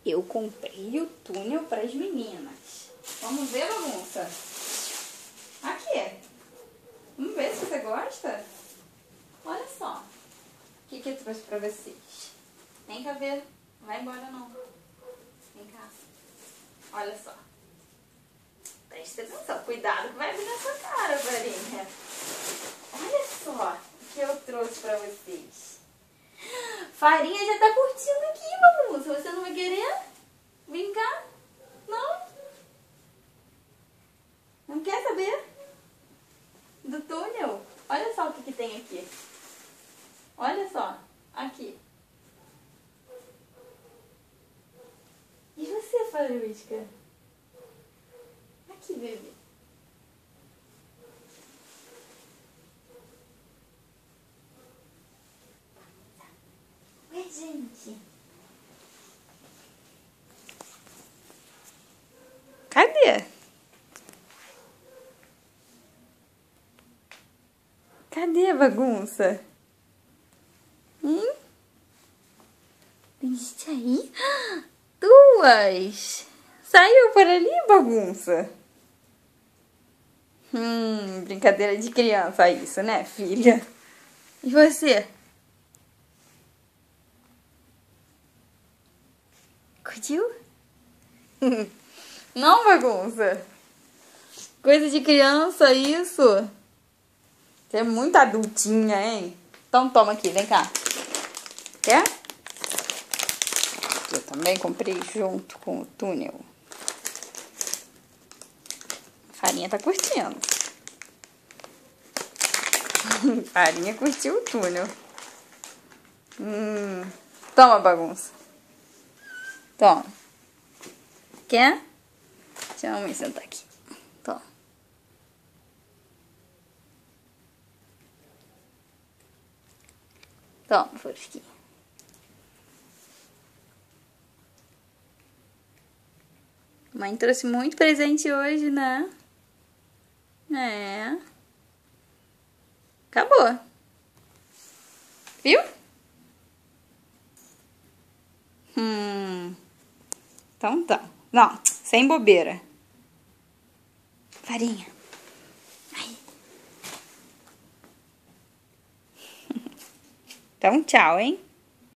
Eu comprei o túnel para as meninas. Vamos ver, bagunça? Aqui. Vamos ver se você gosta? Olha só. O que eu trouxe para vocês? Vem cá ver. Não vai embora, não. Vem cá. Olha só. Presta atenção. Cuidado que vai vir na sua cara, Varinha. Olha só o que eu trouxe para vocês. Farinha já tá curtindo aqui, bagunça. Você não vai querer? Vem cá. Não? Não quer saber? Do túnel? Olha só o que tem aqui. Olha só. Aqui. E você, Farusca? Aqui, bebê. Oi, gente. Cadê? Cadê a bagunça? Viste aí? Duas! Saiu por ali, bagunça? Brincadeira de criança isso, né, filha? E você? Curtiu? Não, bagunça? Coisa de criança isso? Você é muito adultinha, hein? Então toma aqui, vem cá. Quer? Eu também comprei junto com o túnel. A Farinha tá curtindo. Farinha curtiu o túnel. Toma, bagunça. Toma. Quer? Deixa a mamãe sentar aqui. Toma. Toma, Furusquinha. Mãe trouxe muito presente hoje, né? É. Acabou. Viu? Então tá. Não, sem bobeira. Farinha. Ai. Então tchau, hein?